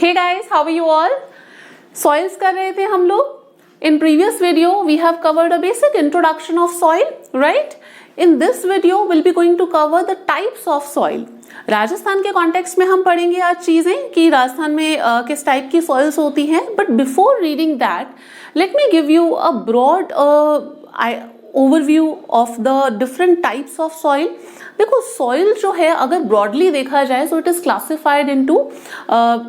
Hey guys, how are you all? Soils कर रहे थे हम लोग. In previous video, we have covered a basic introduction of soil, right? In this video, we'll be going to cover the types of soil. Rajasthan के context में हम पढ़ेंगे आज चीजें कि राजस्थान में किस टाइप की सॉइल्स होती हैं. But before reading that, let me give you a broad overview of the different types of soil. देखो, सॉइल जो है अगर ब्रॉडली देखा जाए तो it is classified into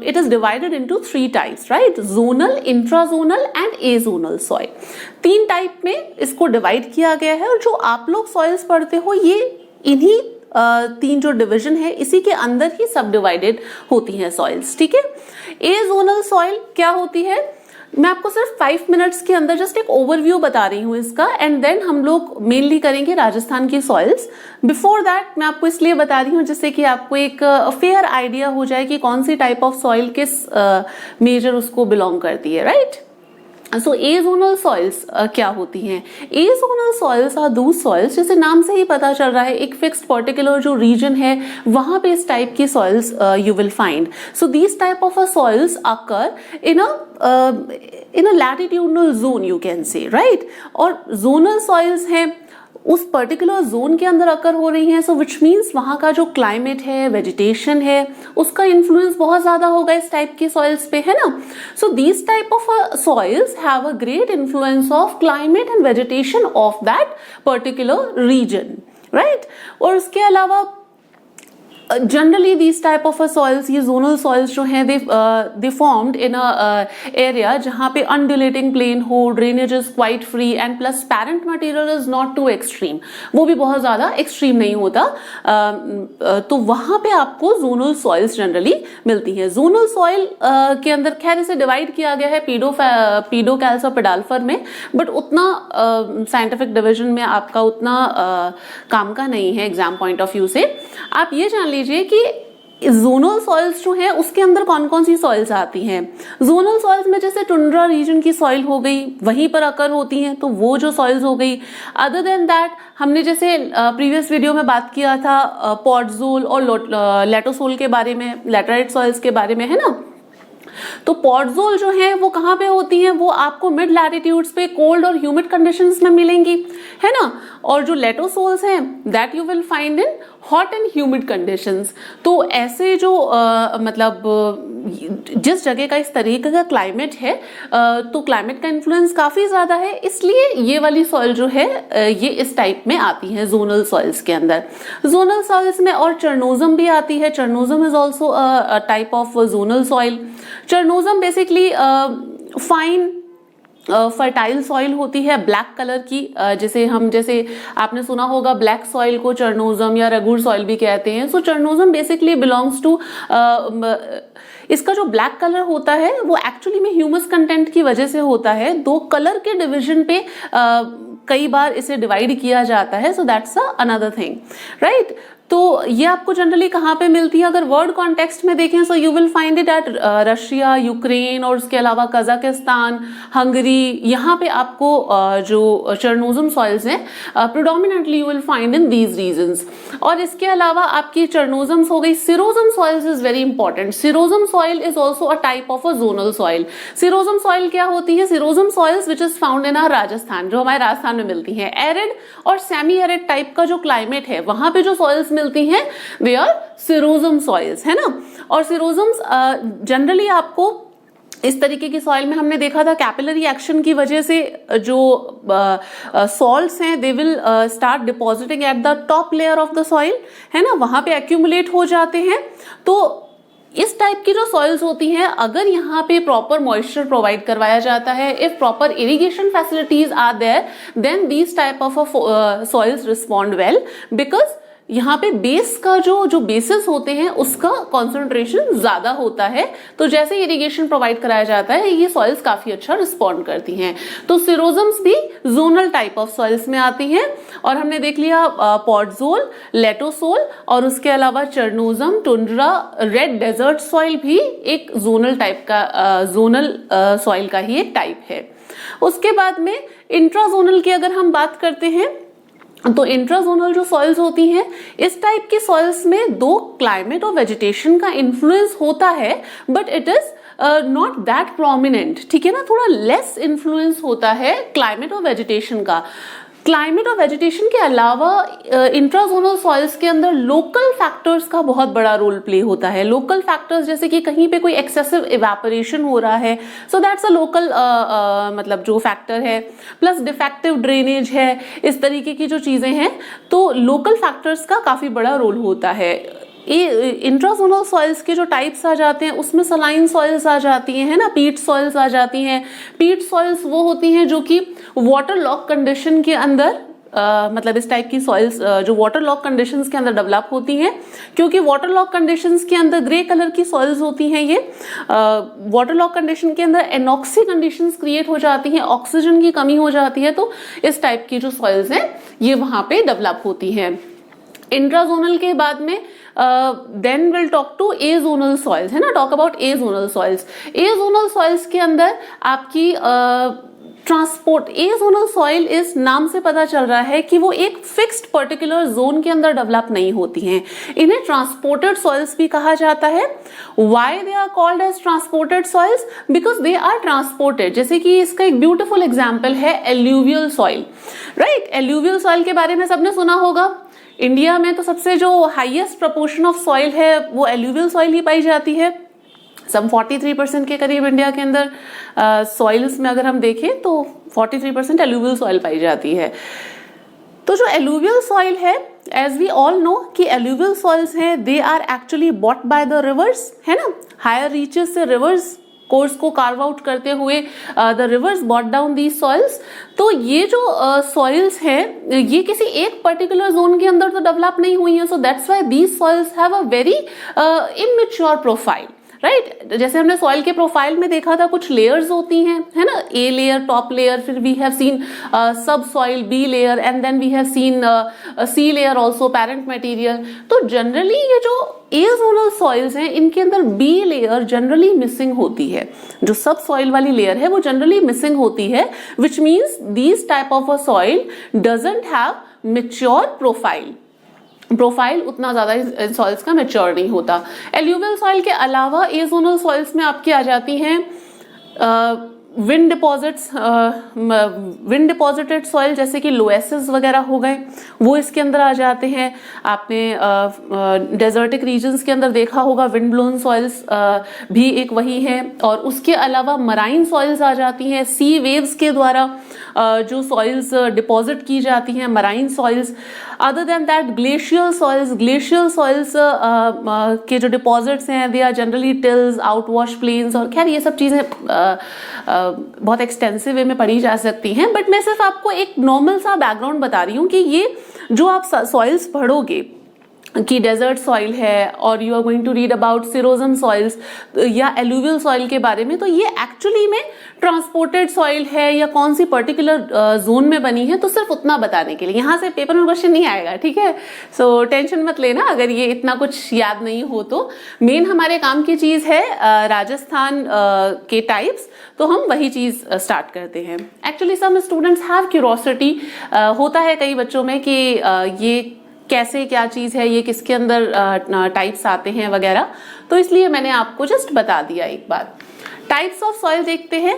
it is divided into 3 types, right? Zonal, intrazonal and azonal soil. 3 type में इसको divide किया गया है. और जो आप लोग सॉइल्स पढ़ते हो ये इन्हीं 3 जो डिवीजन है इसी के अंदर ही सब डिवाइडेड होती हैं सॉइल्स. ठीक है. एजोनल सॉइल क्या होती है? मैं आपको सिर्फ 5 मिनट्स के अंदर जस्ट एक ओवरव्यू बता रही हूँ इसका, एंड देन हम लोग मेनली करेंगे राजस्थान की सॉइल्स. बिफोर दैट मैं आपको इसलिए बता रही हूँ जिससे कि आपको एक फेयर आइडिया हो जाए कि कौन सी टाइप ऑफ सॉइल किस मेजर उसको बिलोंग करती है, राइट? सो एजोनल सॉइल्स क्या होती हैं? Azonal soils are those soils, जैसे नाम से ही पता चल रहा है, एक फिक्स्ड पर्टिकुलर जो रीजन है वहां पे इस टाइप की soils you will find. So these type of soils occur in a latitudinal zone, you can से, राइट? और जोनल सॉइल्स हैं उस पर्टिकुलर जोन के अंदर अकर हो रही हैं. सो विच मीन्स वहां का जो क्लाइमेट है, वेजिटेशन है, उसका इन्फ्लुएंस बहुत ज्यादा होगा इस टाइप की सॉइल्स पे, है ना? So these type of soils have a great influence of climate and vegetation of that particular region, right? और उसके अलावा generally these type of soils, ये जोनल सॉइल्स जो हैं, they formed in a area जहाँ पे अनड्यूलेटिंग प्लेन हो, drainage is quite free and plus parent material is not too extreme, वो भी बहुत ज्यादा एक्सट्रीम नहीं होता. तो वहां पे आपको जोनल सॉइल्स जनरली मिलती हैं. जोनल सॉइल के अंदर खैर इसे डिवाइड किया गया है पीडोकैल्स और पेडाल्फर में, बट उतना साइंटिफिक डिविजन में आपका उतना काम का नहीं है एग्जाम पॉइंट ऑफ व्यू से. आप ये जान लीजिए कि जोनल सॉइल्स जो है उसके अंदर कौन कौन सी सॉइल्स आती हैं. जोनल सॉइल्स में जैसे टुंड्रा रीजन की सॉइल हो गई, वहीं पर अकर होती हैं, तो वो जो सॉइल्स हो गई. अदर देन दैट हमने जैसे प्रीवियस वीडियो में बात किया था पॉटजोल और लेटोसोल के बारे में, लैटेराइट सॉइल्स के बारे में, है ना? तो पॉटजोल जो है वो कहाँ पे होती है? वो आपको मिड लैटिट्यूड्स पे कोल्ड और ह्यूमिड कंडीशंस में मिलेंगी, है ना? और जो लेटोसोल्स हैं that you will find in hot and humid conditions. तो ऐसे जो मतलब जिस जगह का इस तरीके का क्लाइमेट है, तो क्लाइमेट का इन्फ्लुएंस काफी ज्यादा है, इसलिए ये वाली सॉइल जो है ये इस टाइप में आती है जोनल सॉइल्स के अंदर. जोनल सॉइल्स में और चरनोजम भी आती है. Chernozem is also a type of zonal soil. Chernozem basically fine fertile soil होती है, ब्लैक कलर की, जैसे आपने सुना होगा ब्लैक सॉइल को चरनोजम या रगुर सॉइल भी कहते हैं. सो चरनोजम बेसिकली बिलोंग्स टू, इसका जो ब्लैक कलर होता है वो एक्चुअली में ह्यूमस कंटेंट की वजह से होता है. 2 कलर के डिवीजन पे कई बार इसे डिवाइड किया जाता है. So that's another thing, right? तो ये आपको जनरली कहाँ पे मिलती है? अगर वर्ल्ड कॉन्टेक्स्ट में देखें so you will find it at Russia, Ukraine और उसके अलावा कजाकिस्तान, हंगरी. यहाँ पे आपको जो चरनोजम सॉइल्स हैं predominantly you will find in these regions. और इसके अलावा आपकी चरनोजम्स हो गई. Sierozem soils is very important. Sierozem soil is also a type of a zonal soil. Sierozem soil क्या होती है? Sierozem soils which is found in our Rajasthan, जो हमारे राजस्थान में मिलती है. एरिड और सेमी एरिड टाइप का जो क्लाइमेट है वहां पे जो सॉइल्स मिलती हैं वे आर सिरोजम सॉइल्स, है ना? और सिरोजम्स जनरली आपको इस तरीके की सॉइल में हमने देखा था कैपिलरी एक्शन की वजह से जो सॉल्ट्स हैं they will start depositing at the top layer of the soil, है ना? वहां पे एक्यूमुलेट हो जाते हैं. तो इस टाइप की जो सॉइल्स होती हैं, अगर यहाँ पे प्रॉपर मॉइस्चर प्रोवाइड करवाया जाता है, if proper irrigation facilities are there, then these type of soils respond well, because यहाँ पे बेस का जो बेसिस होते हैं उसका कॉन्सेंट्रेशन ज्यादा होता है. तो जैसे इरिगेशन प्रोवाइड कराया जाता है ये सॉइल्स काफी अच्छा रिस्पॉन्ड करती हैं. तो सिरोजम्स भी जोनल टाइप ऑफ सॉइल्स में आती हैं. और हमने देख लिया पॉटजोल, लेटोसोल और उसके अलावा चरनोजम, टुंड्रा, रेड डेजर्ट सॉइल भी एक जोनल टाइप का जोनल सॉइल का ही एक टाइप है. उसके बाद में इंट्राजोनल की अगर हम बात करते हैं तो इंट्राजोनल जो सॉइल्स होती हैं, इस टाइप की सॉइल्स में दो क्लाइमेट और वेजिटेशन का इन्फ्लुएंस होता है, but it is not that prominent, ठीक है ना, थोड़ा लेस इन्फ्लुएंस होता है क्लाइमेट और वेजिटेशन का। क्लाइमेट और वेजिटेशन के अलावा इंट्राजोनल सॉइल्स के अंदर लोकल फैक्टर्स का बहुत बड़ा रोल प्ले होता है। लोकल फैक्टर्स जैसे कि कहीं पे कोई एक्सेसिव इवेपोरेशन हो रहा है, सो दैट्स अ लोकल मतलब जो फैक्टर है, प्लस डिफेक्टिव ड्रेनेज है, इस तरीके की जो चीजें हैं, तो लोकल फैक्टर्स का काफी बड़ा रोल होता है। इंट्राजोनल सॉइल्स के जो टाइप्स आ जाते हैं उसमें सलाइन सॉइल्स आ जाती हैं, है ना, पीट सॉइल्स आ जाती हैं। पीट सॉइल्स वो होती हैं जो कि वाटर लॉक कंडीशन के अंदर मतलब इस टाइप की सॉइल्स जो वाटर लॉक कंडीशंस के अंदर डेवलप होती हैं, क्योंकि वाटर लॉक कंडीशंस के अंदर ग्रे कलर की सॉइल्स होती हैं। ये वाटर लॉक कंडीशन के अंदर एनॉक्सी कंडीशंस क्रिएट हो जाती हैं, ऑक्सीजन की कमी हो जाती है, तो इस टाइप की जो सॉइल्स हैं ये वहां पे डेवलप होती हैं। इंट्राजोनल के बाद में then will talk to azonal soils, है ना, talk about azonal soils. Azonal soils के अंदर आपकी ट्रांसपोर्ट, एजोनल सॉइल इस नाम से पता चल रहा है कि वो एक फिक्स्ड पर्टिकुलर जोन के अंदर डेवलप नहीं होती हैं, इन्हें ट्रांसपोर्टेड सॉइल्स भी कहा जाता है। Why they are called as transported soils? Because they are transported. जैसे कि इसका एक ब्यूटीफुल एग्जाम्पल है alluvial soil, right. Alluvial soil के बारे में सबने सुना होगा। इंडिया में तो सबसे जो हाईएस्ट प्रपोर्शन ऑफ सॉइल है वो एल्यूवियल सॉइल ही पाई जाती है। सम 43% के करीब इंडिया के अंदर सॉइल्स में अगर हम देखें तो 43% एल्यूवियल सॉइल पाई जाती है। तो जो एल्यूवियल सॉइल है, एज वी ऑल नो कि एल्यूवियल सॉइल्स हैं, they are actually brought by the rivers, है ना, हायर रीचेस से रिवर्स कोर्स को कार्व आउट करते हुए the rivers brought down these soils. तो ये जो सॉइल्स हैं ये किसी एक पर्टिकुलर जोन के अंदर तो डेवलप नहीं हुई है, so that's why these soils have a very immature profile, right. जैसे हमने सॉइल के प्रोफाइल में देखा था, कुछ लेयर्स होती हैं, है ना, ए लेयर, टॉप लेयर, फिर we have seen sub soil, B layer, and then we have seen C layer also, parent material. तो जनरली ये जो एजोनल सॉइल्स हैं इनके अंदर बी लेयर जनरली मिसिंग होती है, जो सब सॉइल वाली लेयर है वो जनरली मिसिंग होती है, which means these type of a soil doesn't have mature profile उतना ज्यादा इन सॉइल्स का मैच्योर नहीं होता। एल्यूवियल सॉइल के अलावा एजोनल सॉइल्स में आपकी आ जाती हैं विंड डिपॉजिटेड सॉइल, जैसे कि लोएसिस वगैरह हो गए, वो इसके अंदर आ जाते हैं। आपने डेजर्टिक रीजन्स के अंदर देखा होगा विंड ब्लोन सॉइल्स भी एक वही है। और उसके अलावा मराइन सॉइल्स आ जाती हैं, सी वेव्स के द्वारा जो सॉइल्स डिपॉजिट की जाती हैं, marine soils. Other than that glacial soils के जो डिपॉजिट्स हैं they are generally tills, outwash plains, और खैर ये सब चीजें बहुत एक्सटेंसिव वे में पढ़ी जा सकती हैं, बट मैं सिर्फ आपको एक नॉर्मल सा बैकग्राउंड बता रही हूँ कि ये जो आप सॉइल्स पढ़ोगे कि डेजर्ट सॉइल है और you are going to read about sierozem soils या एलुवियल सॉइल के बारे में, तो ये एक्चुअली में ट्रांसपोर्टेड सॉइल है या कौन सी पर्टिकुलर जोन में बनी है, तो सिर्फ उतना बताने के लिए। यहाँ से पेपर में क्वेश्चन नहीं आएगा, ठीक है, सो टेंशन मत लेना अगर ये इतना कुछ याद नहीं हो तो। मेन हमारे काम की चीज है राजस्थान के टाइप्स, तो हम वही चीज स्टार्ट करते हैं। Actually some students have curiosity, होता है कई बच्चों में कि ये कैसे क्या चीज है, ये किसके अंदर टाइप्स आते हैं वगैरह, तो इसलिए मैंने आपको जस्ट बता दिया एक बार। टाइप्स ऑफ सॉइल देखते हैं।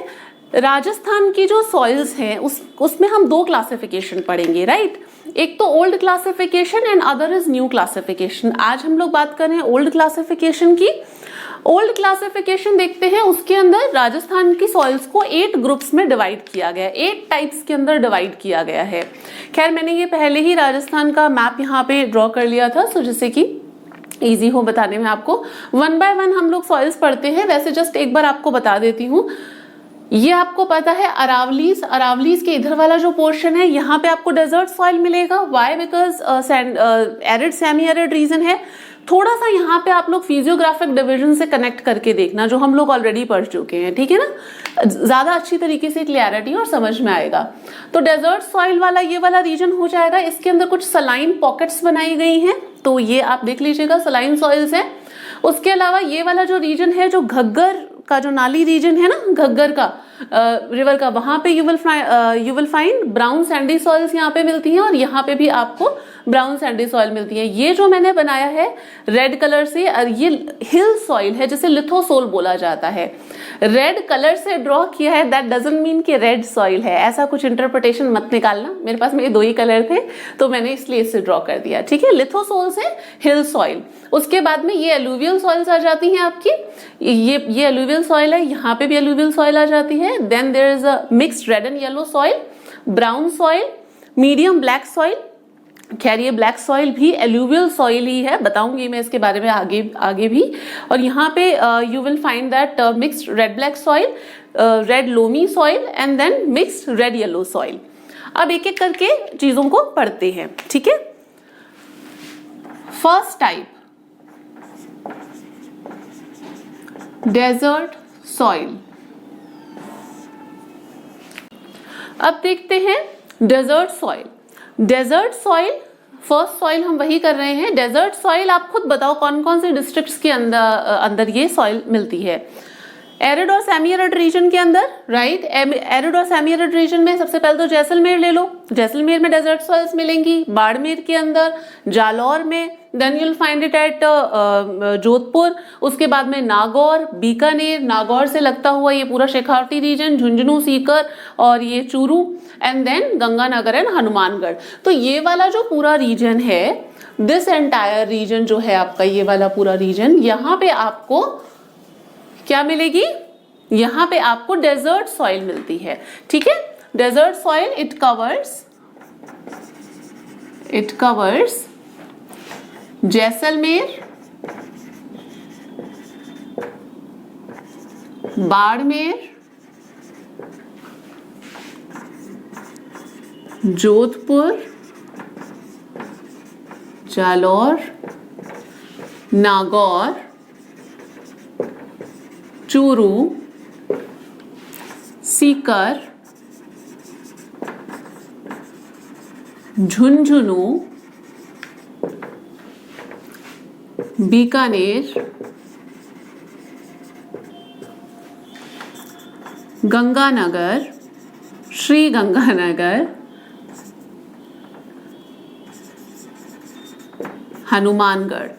राजस्थान की जो सॉइल्स हैं उसमें हम दो क्लासिफिकेशन पढ़ेंगे, राइट। एक तो old classification and other is new classification. आज हम लोग बात कर रहे हैं ओल्ड क्लासिफिकेशन की। ओल्ड क्लासिफिकेशन देखते हैं, उसके अंदर राजस्थान की सॉइल्स को 8 ग्रुप्स में डिवाइड किया गया है, 8 टाइप्स के अंदर डिवाइड किया गया है। खैर मैंने ये पहले ही राजस्थान का मैप यहाँ पे ड्रॉ कर लिया था, सो जिससे कि इजी हो बताने में आपको। 1 बाय 1 हम लोग सॉइल्स पढ़ते हैं। वैसे जस्ट एक बार आपको बता देती हूँ, ये आपको पता है अरावलीज के इधर वाला जो पोर्शन है यहाँ पे आपको डेजर्ट सॉइल मिलेगा। Why? Because arid semi arid region है। थोड़ा सा यहाँ पे आप लोग फिजियोग्राफिक डिवीजन से कनेक्ट करके देखना, जो हम लोग ऑलरेडी पढ़ चुके हैं, ठीक है ना, ज्यादा अच्छी तरीके से क्लियरिटी और समझ में आएगा। तो डेजर्ट सॉइल वाला ये वाला रीजन हो जाएगा। इसके अंदर कुछ सलाइन पॉकेट्स बनाई गई हैं, तो ये आप देख लीजिएगा, सलाइन सॉइल्स है। उसके अलावा ये वाला जो रीजन है, जो घग्गर का जो नाली रीजन है ना, घग्गर का, रिवर का, वहां पे you will find brown Sandy soils यहाँ पे मिलती हैं, और यहाँ पे भी आपको ब्राउन सैंडी सॉइल मिलती है। ये जो मैंने बनाया है रेड कलर से, ये हिल सॉइल है जिसे लिथोसोल बोला जाता है। रेड कलर से ड्रॉ किया है, दैट डजंट मीन कि रेड सॉइल है, ऐसा कुछ इंटरप्रिटेशन मत निकालना। मेरे पास में 2 ही कलर थे तो मैंने इसलिए इससे ड्रॉ कर दिया, ठीक है। लिथोसोल से हिल सॉइल, उसके बाद में ये एलुवियल सॉइल्स आ जाती हैं आपकी, ये एलुवियल सॉइल है, यहाँ पे भी एलुवियल सॉइल आ जाती है। Then there is a mixed red and yellow soil, brown soil, medium black soil. खैर ये ब्लैक सॉइल भी एलुवियल सॉइल ही है, बताऊंगी मैं इसके बारे में आगे भी। और यहाँ पे you will find that mixed red black soil, red loamy soil and then mixed red yellow soil. अब एक एक करके चीजों को पढ़ते हैं, ठीक है। First type desert soil. अब देखते हैं desert soil. Desert soil, first soil हम वही कर रहे हैं। डेजर्ट सॉइल आप खुद बताओ कौन कौन से डिस्ट्रिक्ट्स के अंदर ये सॉइल मिलती है। एरिड और सेमी एरिड रीजन के अंदर, राइट। एरिड और सेमी एरिड रीजन में सबसे पहले तो जैसलमेर ले लो, जैसलमेर में डेजर्ट सॉइल्स मिलेंगी। बाड़मेर के अंदर, जालौर में, then you'll find it at Jodhpur, उसके बाद में नागौर, बीकानेर, नागौर से लगता हुआ ये पूरा शेखावटी रीजन, झुंझुनू, सीकर और ये Churu, and then Ganganagar and Hanumangarh. तो ये वाला जो पूरा रीजन है, दिस एंटायर रीजन जो है आपका, ये वाला पूरा रीजन, यहाँ पे आपको क्या मिलेगी, यहाँ पे आपको डेजर्ट सॉइल मिलती है, ठीक है। Desert soil it covers Jaisalmer, Barmer, Jodhpur, Jalore, Nagaur, Churu, Sikar, Jhunjhunu, Bikaner, Ganganagar, Shri Ganganagar, Hanumangarh.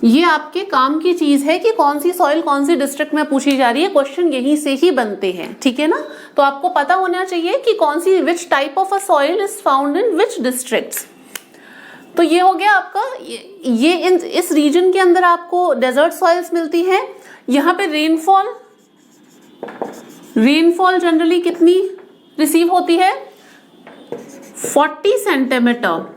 ये आपके काम की चीज है कि कौन सी सॉइल कौन सी डिस्ट्रिक्ट में पूछी जा रही है, क्वेश्चन यहीं से ही बनते हैं, ठीक है ना। तो आपको पता होना चाहिए कि कौन सी, which type of a soil is found in which districts. तो ये हो गया आपका, ये इस रीजन के अंदर आपको डेजर्ट सॉइल्स मिलती है। यहाँ पे रेनफॉल जनरली कितनी रिसीव होती है, 40 सेंटीमीटर,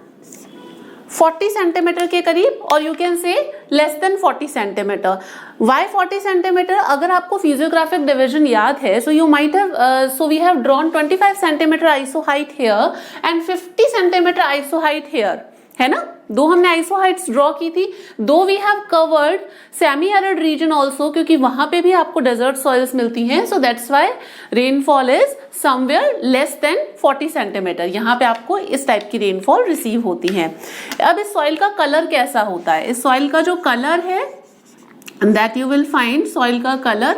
40 सेंटीमीटर के करीब, और you can say less than 40 centimetre. Why 40 centimetre, अगर आपको फिजियोग्राफिक डिवीजन याद है, so you might have, so we have drawn 25 centimetre isohyet here and 50 centimetre isohyet here, है ना। 2 हमने आइसो हाइट्स ड्रॉ की थी। Though we have covered semi arid region also, क्योंकि वहां पे भी आपको डेजर्ट सॉइल्स मिलती हैं, so that's why rainfall is somewhere less than 40 centimetre. यहाँ पे आपको इस टाइप की रेनफॉल रिसीव होती है। अब इस सॉइल का कलर कैसा होता है, इस सॉइल का जो कलर है that you will find, soil का कलर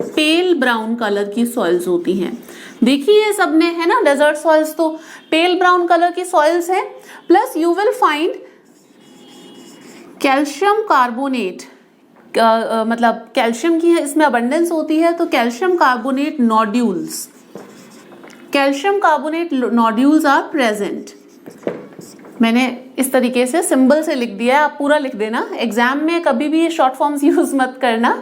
पेल ब्राउन कलर की सॉइल्स होती हैं। देखिए ये सब ने, है ना, डेजर्ट सॉइल्स तो पेल ब्राउन कलर की सॉइल्स है। Plus you will find calcium carbonate, मतलब कैल्शियम की है इसमें अबंडेंस होती है, तो calcium carbonate nodules, calcium carbonate nodules are present. मैंने इस तरीके से सिंबल से लिख दिया है, आप पूरा लिख देना, एग्जाम में कभी भी शॉर्ट फॉर्म्स यूज मत करना।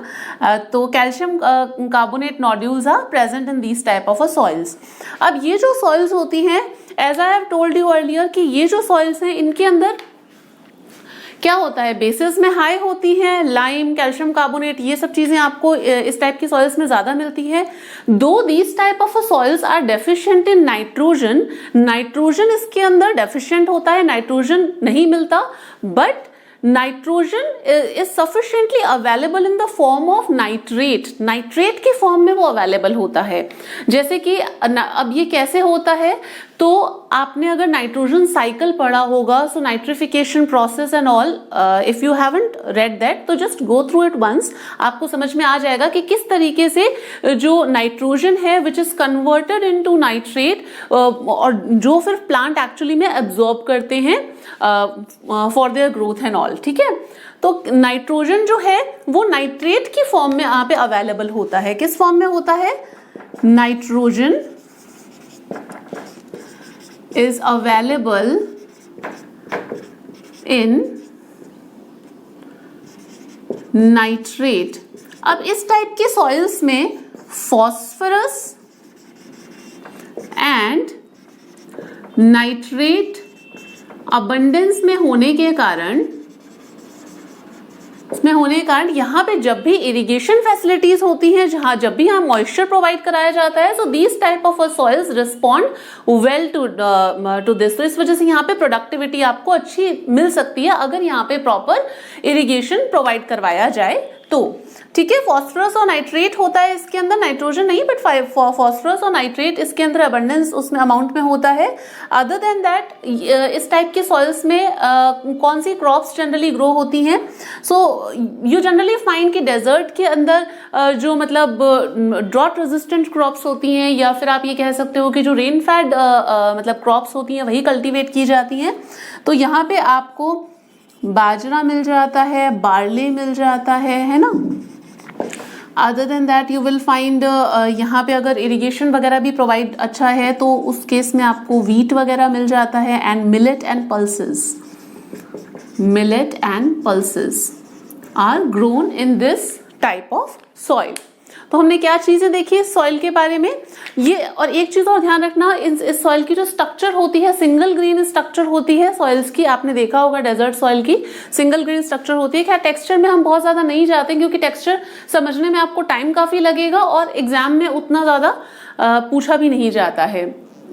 तो calcium carbonate nodules are present in these type of a soils. अब ये जो सॉइल्स होती हैं, as I have told you earlier, कि ये जो सॉइल्स हैं इनके अंदर क्या होता है, बेसिस में हाई होती हैं, लाइम, कैल्शियम कार्बोनेट, ये सब चीजें आपको इस टाइप की सॉइल्स में ज्यादा मिलती है। दो these type of soils are deficient in nitrogen, nitrogen इसके अंदर डेफिशिएंट होता है, नाइट्रोजन नहीं मिलता, but nitrogen is sufficiently available in the form of nitrate, nitrate के फॉर्म में वो अवेलेबल होता है। जैसे कि अब ये कैसे होता है, तो आपने अगर नाइट्रोजन साइकिल पढ़ा होगा, so nitrification process and all, if you haven't read that तो just go through it once, आपको समझ में आ जाएगा कि किस तरीके से जो नाइट्रोजन है which is converted into nitrate, और जो फिर प्लांट एक्चुअली में एब्जॉर्ब करते हैं for their growth and all. ठीक है, तो नाइट्रोजन जो है वो नाइट्रेट की फॉर्म में यहाँ पे अवेलेबल होता है। किस फॉर्म में होता है? Nitrogen is available in nitrate। अब इस टाइप के सॉइल्स में फॉस्फोरस एंड नाइट्रेट अबंडेंस में होने के कारण यहाँ पे जब भी इरिगेशन फैसिलिटीज होती हैं, जब भी यहाँ मॉइस्चर प्रोवाइड कराया जाता है, so these type of soils respond well to this. तो इस वजह से यहाँ पे प्रोडक्टिविटी आपको अच्छी मिल सकती है अगर यहाँ पे प्रॉपर इरिगेशन प्रोवाइड करवाया जाए तो। ठीक है, फॉस्फोरस और नाइट्रेट होता है इसके अंदर, नाइट्रोजन नहीं, बट फॉस्फोरस और नाइट्रेट इसके अंदर अबंडेंस उसमें अमाउंट में होता है। अदर देन दैट इस टाइप के सॉइल्स में कौन सी क्रॉप्स जनरली ग्रो होती हैं? सो यू जनरली फाइंड कि डेजर्ट के अंदर जो मतलब ड्रॉट रेजिस्टेंट क्रॉप्स होती हैं, या फिर आप ये कह सकते हो कि जो रेन फेड मतलब क्रॉप्स होती हैं वही कल्टीवेट की जाती हैं। तो यहाँ पे आपको बाजरा मिल जाता है, बार्ले मिल जाता है ना। Other than that you will find यहाँ पे अगर इरिगेशन वगैरह भी प्रोवाइड अच्छा है तो उस केस में आपको व्हीट वगैरह मिल जाता है, and millet and pulses are grown in this type of soil. तो हमने क्या चीजें देखी इस सॉइल के बारे में, ये, और एक चीज और ध्यान रखना, इस सॉइल की जो स्ट्रक्चर होती है सिंगल ग्रेन स्ट्रक्चर होती है सॉइल्स की। आपने देखा होगा डेजर्ट सॉइल की सिंगल ग्रेन स्ट्रक्चर होती है। क्या टेक्सचर में हम बहुत ज्यादा नहीं जाते क्योंकि टेक्सचर समझने में आपको टाइम काफी लगेगा और एग्जाम में उतना ज्यादा पूछा भी नहीं जाता है।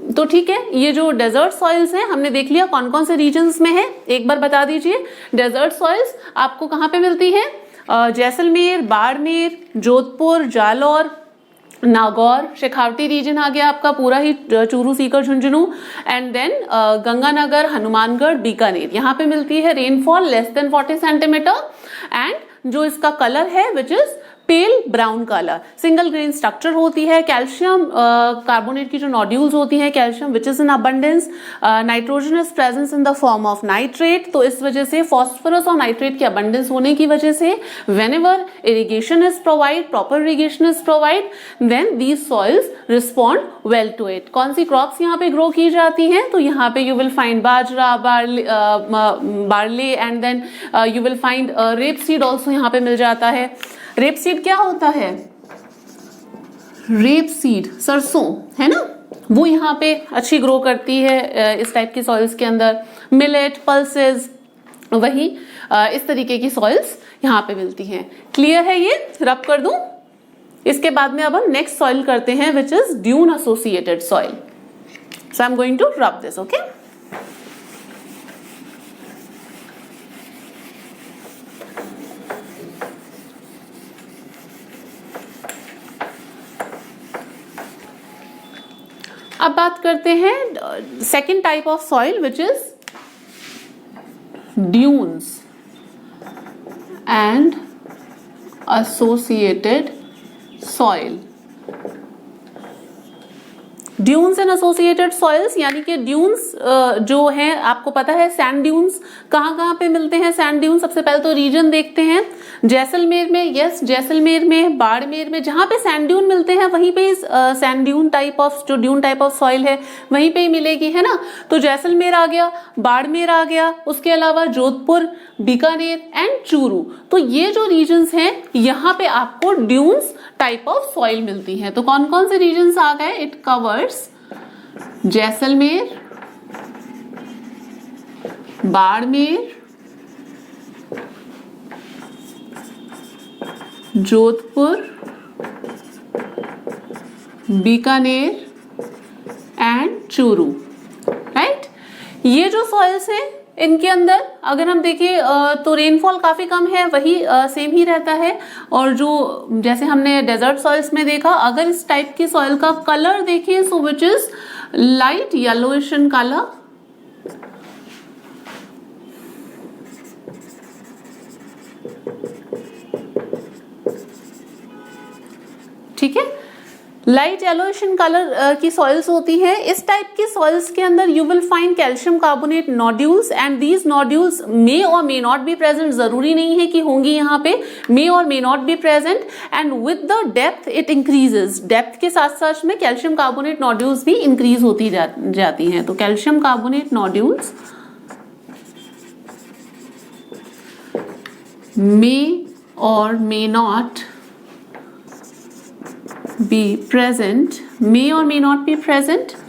तो ठीक है, ये जो डेजर्ट सॉइल्स हैं हमने देख लिया कौन कौन से रीजन्स में है। एक बार बता दीजिए, डेजर्ट सॉइल्स आपको कहाँ पे मिलती है? जैसलमेर, बाड़मेर, जोधपुर, जालौर, नागौर, शेखावटी रीजन आ गया आपका पूरा ही, चूरू, सीकर, झुंझुनू, एंड देन गंगानगर, हनुमानगढ़, बीकानेर। यहाँ पे मिलती है rainfall less than 40 centimetre, and जो इसका कलर है which is pail brown colour. Single grain structure होती है। कैल्शियम कार्बोनेट की जो नोड्यूल्स होती हैं, calcium which is in abundance, nitrogen is presence in the form of nitrate. तो इस वजह से फॉस्फोरस और नाइट्रेट की अबंडेंस होने की वजह से whenever irrigation is provide, proper irrigation is provide, then these soils respond well to it. कौन सी क्रॉप्स यहाँ पे ग्रो की जाती हैं? तो यहाँ पे you will find bajra, barley, and then you will find rapeseed also यहाँ पे मिल जाता है। रेप सीड क्या होता है? रेप सीड सरसों है ना, वो यहाँ पे अच्छी ग्रो करती है इस टाइप की सॉइल्स के अंदर। मिलेट, पल्सेस, वही इस तरीके की सॉइल्स यहाँ पे मिलती हैं। क्लियर है? ये रब कर दूं। इसके बाद में अब हम नेक्स्ट सॉइल करते हैं which is dune associated soil. So I am going to rub this. Okay, अब बात करते हैं second type of soil which is dunes and associated soil. Dunes and associated soils यानी कि ड्यून्स जो हैं, आपको पता है सैंड ड्यून्स कहाँ पे मिलते हैं। सैंड ड्यून सबसे पहले तो रीजन देखते हैं, जैसलमेर में, यस जैसलमेर में, बाड़मेर में, जहाँ पे सैंड ड्यून मिलते हैं वहीं पे सैंड ड्यून टाइप ऑफ, जो ड्यून टाइप ऑफ सॉइल है वहीं पे ही मिलेगी, है ना। तो जैसलमेर आ गया, बाड़मेर आ गया, उसके अलावा जोधपुर, बीकानेर एंड चूरू। तो ये जो रीजन्स हैं यहाँ पे आपको ड्यून्स टाइप ऑफ सॉइल मिलती है। तो कौन कौन से रीजन्स आ गए? It covers Jaisalmer, Barmer, Jodhpur, Bikaner and Churu, right. ये जो सॉइल्स हैं इनके अंदर अगर हम देखें तो रेनफॉल काफी कम है, वही सेम ही रहता है। और जो जैसे हमने डेजर्ट सॉइल्स में देखा, अगर इस टाइप की सॉइल का कलर देखें so which is light yellowish in colour, ठीक है, लाइट येलोइश इन कलर की सॉइल्स होती हैं। इस टाइप की सॉइल्स के अंदर you will find calcium carbonate nodules and these nodules may और मे नॉट बी प्रेजेंट, जरूरी नहीं है कि होंगी यहाँ पे, मे और may not be present, and with the depth it increases, depth के साथ साथ में कैल्शियम कार्बोनेट नोड्यूल्स भी इंक्रीज होती जाती हैं। तो कैल्शियम कार्बोनेट नोड्यूल्स मे और may not be present, may or may not be present,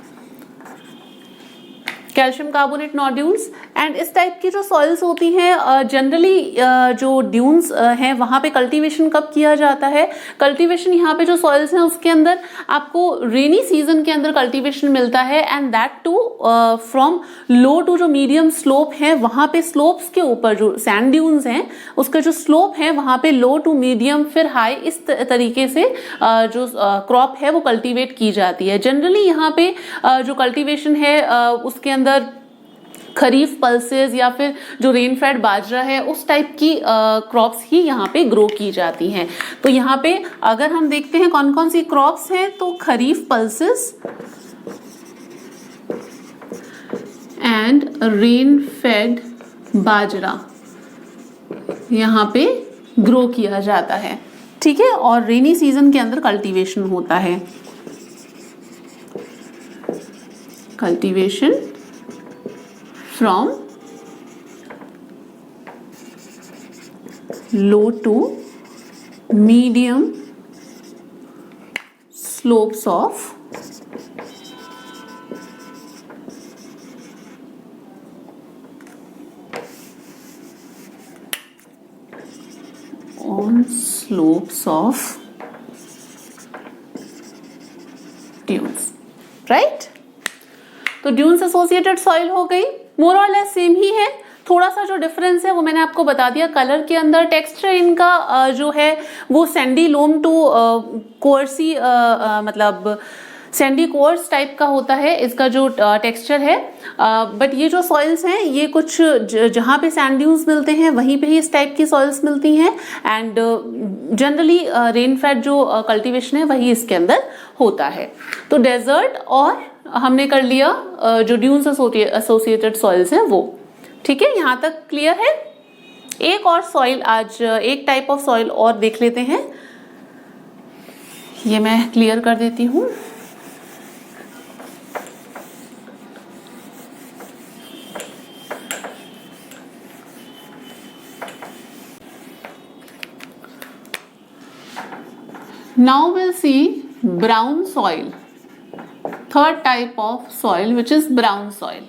calcium carbonate nodules. And इस टाइप की जो सॉइल्स होती हैं जनरली जो ड्यून्स हैं वहाँ पे कल्टीवेशन कब किया जाता है, कल्टीवेशन यहाँ पे जो सॉइल्स हैं उसके अंदर आपको रेनी सीजन के अंदर कल्टीवेशन मिलता है, and that too from low to जो मीडियम स्लोप है, वहाँ पे स्लोप्स के ऊपर जो सैंड ड्यून्स हैं उसका जो स्लोप है वहाँ पे लो टू मीडियम फिर हाई, इस तरीके से जो क्रॉप है वो कल्टीवेट की जाती है। जनरली यहाँ पे जो कल्टीवेशन है उसके अंदर खरीफ पल्सेस या फिर जो रेन फेड बाजरा है उस टाइप की क्रॉप्स ही यहाँ पे ग्रो की जाती हैं। तो यहाँ पे अगर हम देखते हैं कौन कौन सी क्रॉप्स हैं, तो खरीफ पल्सेस एंड रेन फेड बाजरा यहाँ पे ग्रो किया जाता है, ठीक है, और रेनी सीजन के अंदर कल्टीवेशन होता है। Cultivation from low to medium slopes of dunes, right? तो ड्यून्स एसोसिएटेड सॉइल हो गई, मोर और लेस सेम ही है, थोड़ा सा जो डिफरेंस है वो मैंने आपको बता दिया कलर के अंदर। टेक्सचर इनका जो है वो सैंडी लोम टू कोर्सी मतलब सैंडी कोर्स टाइप का होता है इसका जो टेक्सचर है, बट ये जो सॉइल्स हैं ये कुछ जहाँ पे सैंड ड्यून्स मिलते हैं वहीं पे ही इस टाइप की सॉइल्स मिलती हैं, एंड जनरली रेन फेड जो कल्टीवेशन है वही इसके अंदर होता है। तो डेजर्ट और हमने कर लिया जो ड्यून्स एसोसिएटेड सॉइल्स हैं वो, ठीक है, यहाँ तक क्लियर है। एक और सॉइल आज एक टाइप ऑफ सॉइल और देख लेते हैं, ये मैं क्लियर कर देती हूँ। Now we'll see brown soil, third type of soil which is brown soil.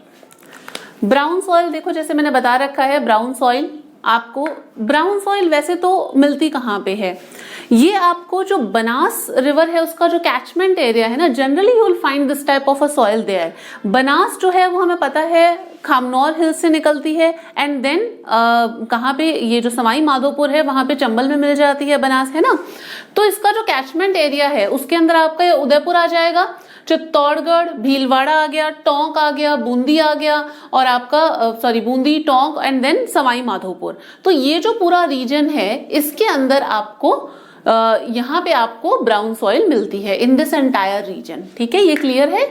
Brown soil देखो जैसे मैंने बता रखा है, brown soil आपको ब्राउन सॉइल वैसे तो मिलती कहाँ पे है, ये आपको जो बनास रिवर है उसका जो कैचमेंट एरिया है ना, generally you will find this type of a soil there. Banas जो है वो हमें पता है खामनौर हिल्स से निकलती है, एंड देन कहाँ पे ये जो सवाई माधोपुर है वहां पे चंबल में मिल जाती है बनास, है ना। तो इसका जो कैचमेंट एरिया है उसके अंदर आपका उदयपुर आ जाएगा, चित्तौड़गढ़, भीलवाड़ा आ गया, टोंक आ गया, बूंदी आ गया, और आपका बूंदी, टोंक एंड देन सवाई माधोपुर। तो ये जो पूरा रीजन है इसके अंदर आपको यहाँ पे आपको ब्राउन सॉइल मिलती है इन दिस एंटायर रीजन, ठीक है, ये क्लियर है।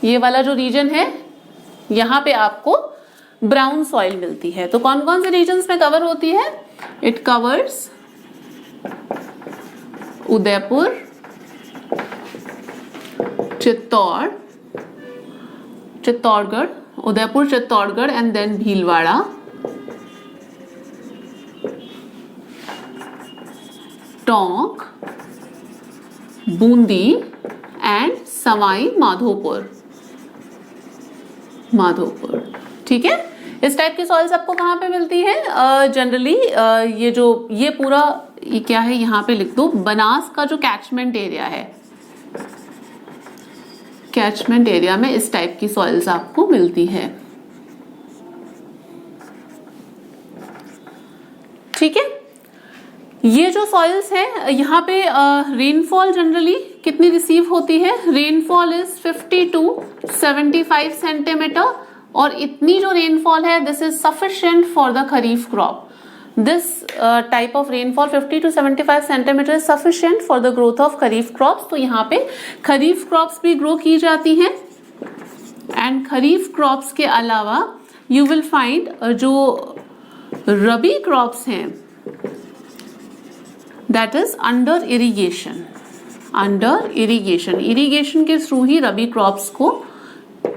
ये वाला जो रीजन है यहाँ पे आपको ब्राउन सॉइल मिलती है। तो कौन कौन से रीजन्स में कवर होती है? It covers Udaipur, Chittorgarh, Udaipur, Chittorgarh and then Bhilwara, Tonk, Bundi and Sawai Madhopur, ठीक है। इस टाइप की सॉइल्स आपको कहाँ पे मिलती है? जनरली ये पूरा ये क्या है यहाँ पे लिख दो, बनास का जो कैचमेंट एरिया है, कैचमेंट एरिया में इस टाइप की सॉइल्स आपको मिलती है, ठीक है। ये जो सॉइल्स हैं यहाँ पे रेनफॉल जनरली कितनी रिसीव होती है? रेनफॉल इज 50 to 75 सेंटीमीटर, और इतनी जो रेनफॉल है this is sufficient for the kharif crop. This type of rainfall 50 to 75 centimeter is sufficient for the growth of kharif crops. तो यहाँ पे खरीफ crops भी grow की जाती हैं. एंड खरीफ क्रॉप्स के अलावा यू विल फाइंड जो रबी क्रॉप्स हैं that is under irrigation. Under irrigation, irrigation के थ्रू ही रबी क्रॉप्स को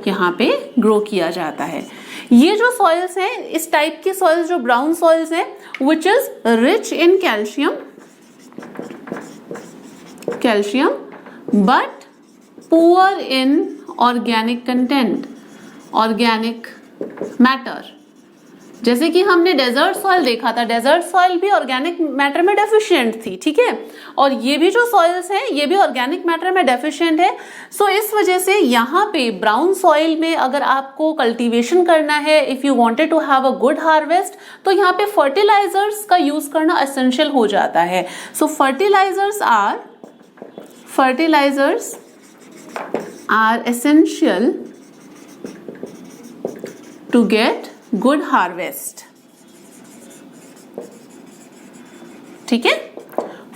यहाँ पे ग्रो किया जाता है. ये जो सॉइल्स हैं, इस टाइप के सॉइल्स जो ब्राउन सॉइल्स हैं, which is rich in calcium but poor in organic content, organic matter. जैसे कि हमने डेजर्ट सॉइल देखा था, डेजर्ट सॉइल भी ऑर्गेनिक मैटर में डेफिशिएंट थी, ठीक है, और ये भी जो सॉइल्स हैं ये भी ऑर्गेनिक मैटर में डेफिशिएंट है. सो इस वजह से यहाँ पे ब्राउन सॉइल में अगर आपको कल्टीवेशन करना है, if you wanted to have a good harvest, तो यहाँ पे फर्टिलाइजर्स का यूज करना एसेंशियल हो जाता है. सो fertilisers are essential to get good harvest. ठीक है,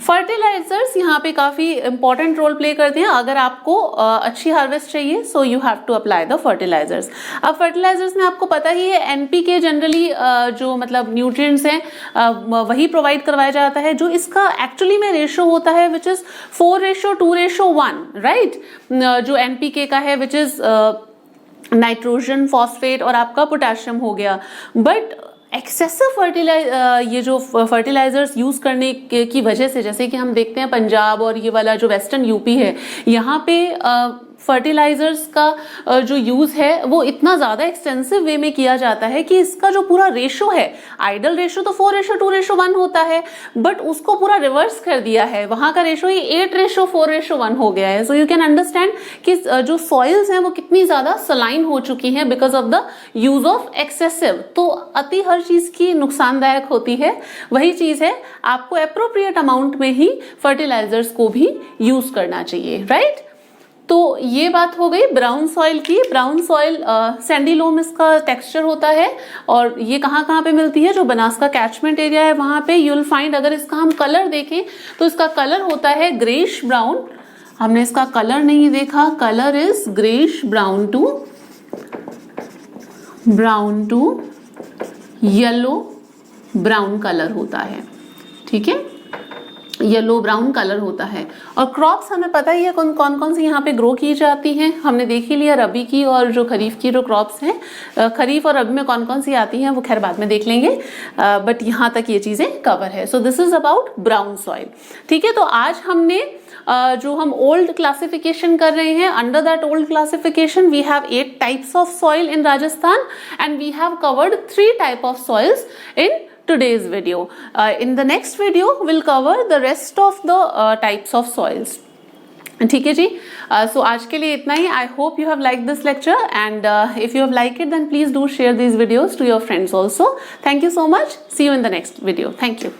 फर्टिलाइजर्स यहाँ पे काफी इंपॉर्टेंट रोल प्ले करते हैं. अगर आपको अच्छी हार्वेस्ट चाहिए so you have to apply the fertilizers. अब फर्टिलाइजर्स में आपको पता ही है एनपीके जनरली जो मतलब न्यूट्रिएंट्स हैं वही प्रोवाइड करवाया जाता है. जो इसका एक्चुअली में रेशो होता है विच इज 4:2:1, राइट. जो एनपीके का है विच इज नाइट्रोजन, फॉस्फेट और आपका पोटेशियम हो गया. बट एक्सेसिव ये जो फर्टिलाइजर्स यूज करने की वजह से, जैसे कि हम देखते हैं पंजाब और ये वाला जो वेस्टर्न यूपी है, यहाँ पे फर्टिलाइजर्स का जो यूज है वो इतना ज्यादा एक्सटेंसिव वे में किया जाता है कि इसका जो पूरा रेशो है, आइडल रेशो तो 4:2:1 होता है, बट उसको पूरा रिवर्स कर दिया है. वहां का रेशो ही 8:4:1 हो गया है. सो यू कैन अंडरस्टैंड कि जो सॉइल्स हैं वो कितनी ज्यादा सलाइन हो चुकी हैं because of the use of excessive. तो अति हर चीज की नुकसानदायक होती है. वही चीज है, आपको एप्रोप्रिएट अमाउंट में ही फर्टिलाइजर्स को भी यूज करना चाहिए, राइट. तो ये बात हो गई ब्राउन सॉइल की. ब्राउन सॉइल सैंडी लोम इसका टेक्सचर होता है, और ये कहाँ पे मिलती है? जो बनास का कैचमेंट एरिया है वहां पे यूल फाइंड. अगर इसका हम कलर देखें तो इसका कलर होता है ग्रेश ब्राउन. हमने इसका कलर नहीं देखा, colour is greyish brown to yellow brown colour होता है, ठीक है, येलो ब्राउन कलर होता है. और क्रॉप्स हमें पता ही है कौन कौन सी यहाँ पे ग्रो की जाती हैं. हमने देख ही लिया रबी की और जो खरीफ की जो क्रॉप्स हैं. खरीफ और रबी में कौन कौन सी आती हैं वो खैर बाद में देख लेंगे, बट यहाँ तक ये चीजें कवर है. So this is about brown soil, ठीक है. तो आज हमने जो हम ओल्ड क्लासिफिकेशन कर रहे हैं, under that old classification we have 8 types of soil in Rajasthan and we have covered 3 type of soils in today's video. In the next video we'll cover the rest of the types of soils. ठीक है जी. So आज के लिए इतना ही. I hope you have liked this lecture and if you have liked it then please do share these videos to your friends also. Thank you so much. See you in the next video. Thank you.